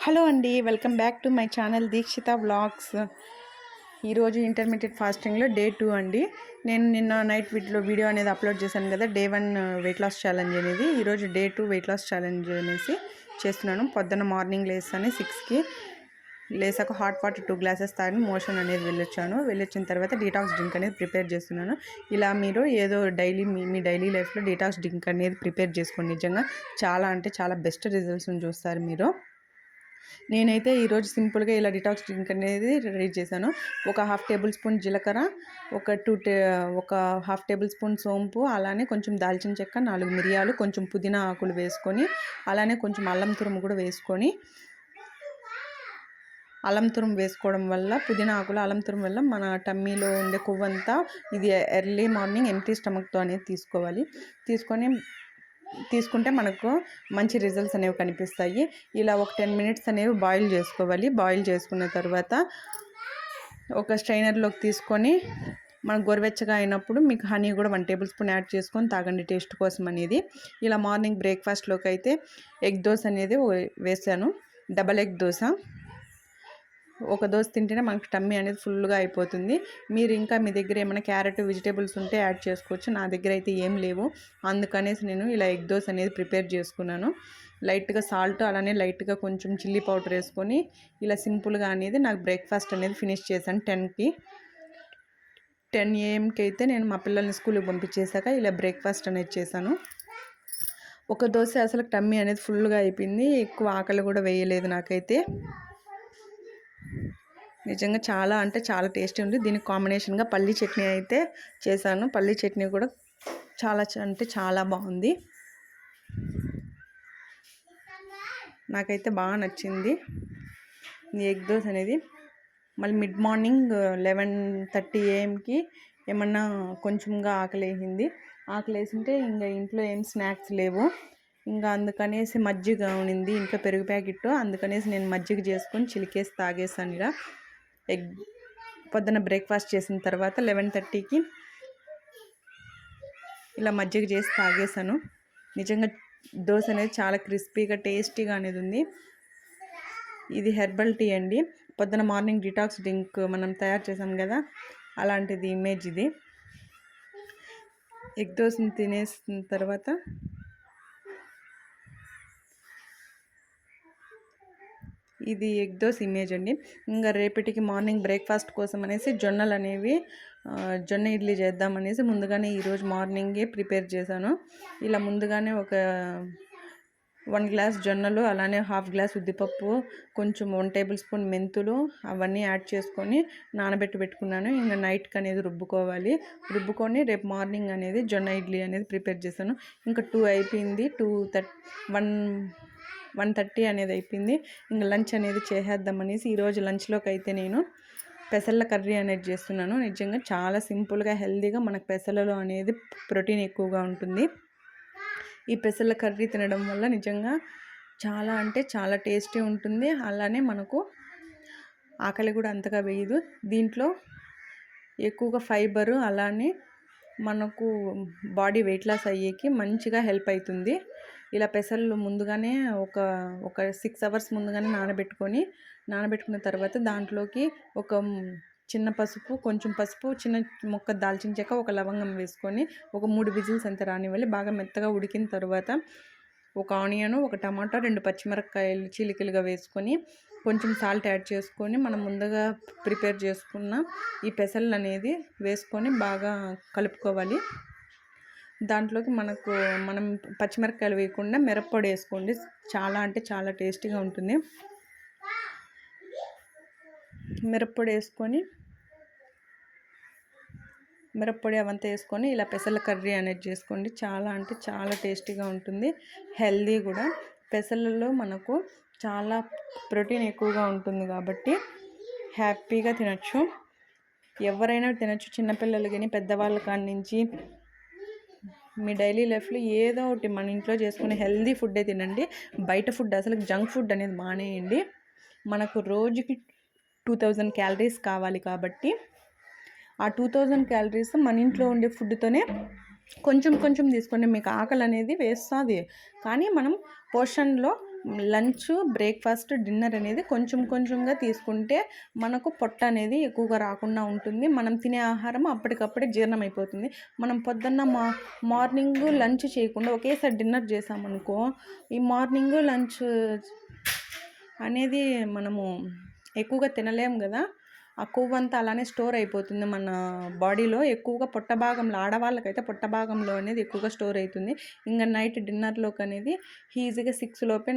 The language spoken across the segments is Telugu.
హలో అండి, welcome back to my channel Dikshita vlogs. ఈరోజు ఇంటర్మీడియట్ ఫాస్టింగ్లో డే 2 అండి. నేను నిన్న నైట్ వీడియో అనేది అప్లోడ్ చేశాను కదా, డే 1 వెయిట్ లాస్ ఛాలెంజ్ అనేది. ఈరోజు డే 2 వెయిట్ లాస్ ఛాలెంజ్ అనేసి చేస్తున్నాను. పొద్దున్న మార్నింగ్ లేస్తాను 6కి. లేసాక హాట్ వాటర్ 2 గ్లాసెస్ తాగి మోషన్ అనేది వెళ్ళొచ్చిన తర్వాత డీటాక్స్ డ్రింక్ అనేది ప్రిపేర్ చేస్తున్నాను. ఇలా మీరు ఏదో డైలీ మీ డైలీ లైఫ్లో డీటాక్స్ డ్రింక్ అనేది ప్రిపేర్ చేసుకోండి. నిజంగా చాలా అంటే చాలా బెస్ట్ రిజల్ట్స్ని చూస్తారు మీరు. నేనైతే ఈరోజు సింపుల్గా ఇలా డిటాక్స్ డ్రింక్ అనేది రెడీ చేశాను. ఒక 1/2 టేబుల్ స్పూన్ జీలకర్ర, ఒక 1/2 టేబుల్ స్పూన్ సోంపు, అలానే కొంచెం దాల్చిన చెక్క, 4 మిరియాలు, కొంచెం పుదీనా ఆకులు వేసుకొని, అలానే కొంచెం అల్లం తురుము కూడా వేసుకొని, అల్లం తురుము వేసుకోవడం వల్ల, పుదీనా ఆకులు అల్లం తురుము వల్ల మన టమ్మీలో ఉండే కొవ్వంతా ఇది ఎర్లీ మార్నింగ్ ఎంప్టీ స్టమక్తో అనేది తీసుకుంటే మనకు మంచి రిజల్ట్స్ అనేవి కనిపిస్తాయి. ఇలా ఒక 10 మినిట్స్ అనేవి బాయిల్ చేసుకోవాలి. బాయిల్ చేసుకున్న తర్వాత ఒక స్ట్రైనర్లోకి తీసుకొని మనకు గోరువెచ్చగా అయినప్పుడు మీకు హనీ కూడా 1 టేబుల్ స్పూన్ యాడ్ చేసుకొని తాగండి టేస్ట్ కోసం అనేది. ఇలా మార్నింగ్ బ్రేక్ఫాస్ట్లోకి అయితే ఎగ్ దోశ అనేది వేసాను. Double egg dosa. ఒక దోశ తింటేనే మనకి టమ్మీ అనేది ఫుల్గా అయిపోతుంది. మీరు ఇంకా మీ దగ్గర ఏమైనా క్యారెట్ వెజిటేబుల్స్ ఉంటే యాడ్ చేసుకోవచ్చు. నా దగ్గర అయితే ఏం లేవు, అందుకనేసి నేను ఇలా ఎగ్ దోశ అనేది ప్రిపేర్ చేసుకున్నాను. లైట్గా సాల్ట్, అలానే లైట్గా కొంచెం చిల్లీ పౌడర్ వేసుకొని ఇలా సింపుల్గా అనేది నాకు బ్రేక్ఫాస్ట్ అనేది ఫినిష్ చేశాను. 10 AM అయితే నేను మా పిల్లల్ని స్కూల్కి పంపించేశాక ఇలా బ్రేక్ఫాస్ట్ అనేది చేశాను. ఒక దోశ అసలు టమ్మీ అనేది ఫుల్గా అయిపోయింది. ఎక్కువ ఆకలి కూడా వేయలేదు నాకైతే. నిజంగా చాలా అంటే చాలా టేస్టీ ఉంది. దీనికి కాంబినేషన్గా పల్లీ చట్నీ అయితే చేశాను. పల్లీ చట్నీ కూడా చాలా అంటే చాలా బాగుంది. నాకైతే బాగా నచ్చింది ఈ ఎగ్ దోశ అనేది. మళ్ళీ మిడ్ మార్నింగ్ 11:30 AMకి ఏమన్నా కొంచెంగా ఆకలేసింటే ఇంకా ఇంట్లో ఏం స్నాక్స్ లేవు, ఇంకా అందుకనేసి మజ్జిగ ఉనింది ఇంట్లో, పెరుగు ప్యాకెట్. అందుకనేసి నేను మజ్జిగ చేసుకొని చిలికేసి తాగేసాను. ఇలా పొద్దున్న బ్రేక్ఫాస్ట్ చేసిన తర్వాత 11:30కి ఇలా మజ్జిగ చేసి తాగేసాను. నిజంగా దోశ అనేది చాలా క్రిస్పీగా టేస్టీగా అనేది ఉంది. ఇది హెర్బల్ టీ అండి. పొద్దున మార్నింగ్ డిటాక్స్ డ్రింక్ మనం తయారు చేసాం కదా, అలాంటిది ఇమేజ్ ఇది. ఎగ్ దోశని తినేసిన తర్వాత ఇది ఎగ్ దోశ ఇమేజ్ అండి. ఇంకా రేపటికి మార్నింగ్ బ్రేక్ఫాస్ట్ కోసం అనేసి జొన్న ఇడ్లీ చేద్దామనేసి ముందుగానే ఈరోజు మార్నింగే ప్రిపేర్ చేశాను. ఇలా ముందుగానే ఒక 1 గ్లాస్ జొన్నలు, అలానే 1/2 గ్లాస్ ఉద్దిపప్పు, కొంచెం 1 టేబుల్ స్పూన్ మెంతులు అవన్నీ యాడ్ చేసుకొని పెట్టుకున్నాను. ఇంకా నైట్కి అనేది రుబ్బుకొని రేపు మార్నింగ్ అనేది జొన్న ఇడ్లీ అనేది ప్రిపేర్ చేశాను. ఇంకా 2 అయిపోయింది. 1:30 అనేది అయిపోయింది. ఇంకా లంచ్ అనేది చేసేద్దామనేసి ఈరోజు లంచ్లోకి అయితే నేను పెసర్ల కర్రీ అనేది చేస్తున్నాను. నిజంగా చాలా సింపుల్గా హెల్తీగా మనకు పెసలలో అనేది ప్రోటీన్ ఎక్కువగా ఉంటుంది. ఈ పెసర్ల కర్రీ తినడం వల్ల నిజంగా చాలా అంటే చాలా టేస్టీ ఉంటుంది. అలానే మనకు ఆకలి కూడా అంతగా వేయదు. దీంట్లో ఎక్కువగా ఫైబరు, అలానే మనకు బాడీ వెయిట్ లాస్ అయ్యేకి మంచిగా హెల్ప్ అవుతుంది. ఇలా పెసర్లు ముందుగానే ఒక 6 అవర్స్ ముందుగానే నానబెట్టుకున్న తర్వాత దాంట్లోకి ఒక చిన్న పసుపు, కొంచెం పసుపు, చిన్న ముక్క దాల్చిన చెక్క, ఒక లవంగం వేసుకొని ఒక 3 విజిల్స్ అంతా రానివ్వాలి. బాగా మెత్తగా ఉడికిన తర్వాత ఒక ఆనియన్, ఒక టమాటా, 2 పచ్చిమిరపకాయలు చీలికలుగా వేసుకొని కొంచెం సాల్ట్ యాడ్ చేసుకొని మనం ముందుగా ప్రిపేర్ చేసుకున్న ఈ పెసర్లు అనేది వేసుకొని బాగా కలుపుకోవాలి. దాంట్లోకి మనం పచ్చిమిరపకాయలు వేయకుండా మిరప్పొడి వేసుకోండి. చాలా అంటే చాలా టేస్టీగా ఉంటుంది. మిరప్పొడి అవంతా వేసుకొని ఇలా పెసర్ల కర్రీ అనేది చేసుకోండి. చాలా అంటే చాలా టేస్టీగా ఉంటుంది. హెల్దీ కూడా. పెసర్లలో మనకు చాలా ప్రోటీన్ ఎక్కువగా ఉంటుంది కాబట్టి హ్యాపీగా తినచ్చు. ఎవరైనా తినచ్చు, చిన్నపిల్లలు కానీ పెద్దవాళ్ళ కాడి నుంచి. మీ డైలీ లైఫ్లో ఏదో ఒకటి మన ఇంట్లో చేసుకునే హెల్దీ ఫుడ్డే తినండి. బయట ఫుడ్ అసలు జంక్ ఫుడ్ అనేది మానేయండి. మనకు రోజుకి 2000 క్యాలరీస్ కావాలి కాబట్టి ఆ 2000 క్యాలరీస్ మన ఇంట్లో ఉండే ఫుడ్తోనే కొంచెం తీసుకొని మీకు ఆకలి అనేది వేస్తుంది. కానీ మనం పోర్షన్లో లంచ్, బ్రేక్ఫాస్ట్, డిన్నర్ అనేది కొంచెం కొంచెంగా తీసుకుంటే మనకు పొట్ట అనేది ఎక్కువగా రాకుండా ఉంటుంది. మనం తినే ఆహారం అప్పటికప్పుడే జీర్ణమైపోతుంది. మనం పొద్దున్న మార్నింగ్ లంచ్ చేయకుండా ఒకేసారి డిన్నర్ చేసామనుకో, ఈ మార్నింగ్ లంచ్ అనేది మనము ఎక్కువగా తినలేము కదా. ఆ కొవ్వంతా అలానే స్టోర్ అయిపోతుంది మన బాడీలో. ఎక్కువగా పొట్ట భాగంలో, ఆడవాళ్ళకైతే పొట్ట భాగంలో అనేది ఎక్కువగా స్టోర్ అవుతుంది. ఇంకా నైట్ డిన్నర్లోకి అనేది ఈజీగా 6 లోపే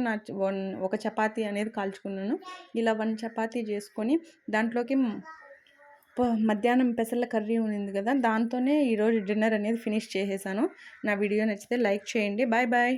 ఒక చపాతీ అనేది కాల్చుకున్నాను. ఇలా 1 చపాతీ చేసుకొని దాంట్లోకి మధ్యాహ్నం పెసర్ల కర్రీ ఉంది కదా, దాంతోనే ఈరోజు డిన్నర్ అనేది ఫినిష్ చేసేసాను. నా వీడియో నచ్చితే లైక్ చేయండి. Bye bye.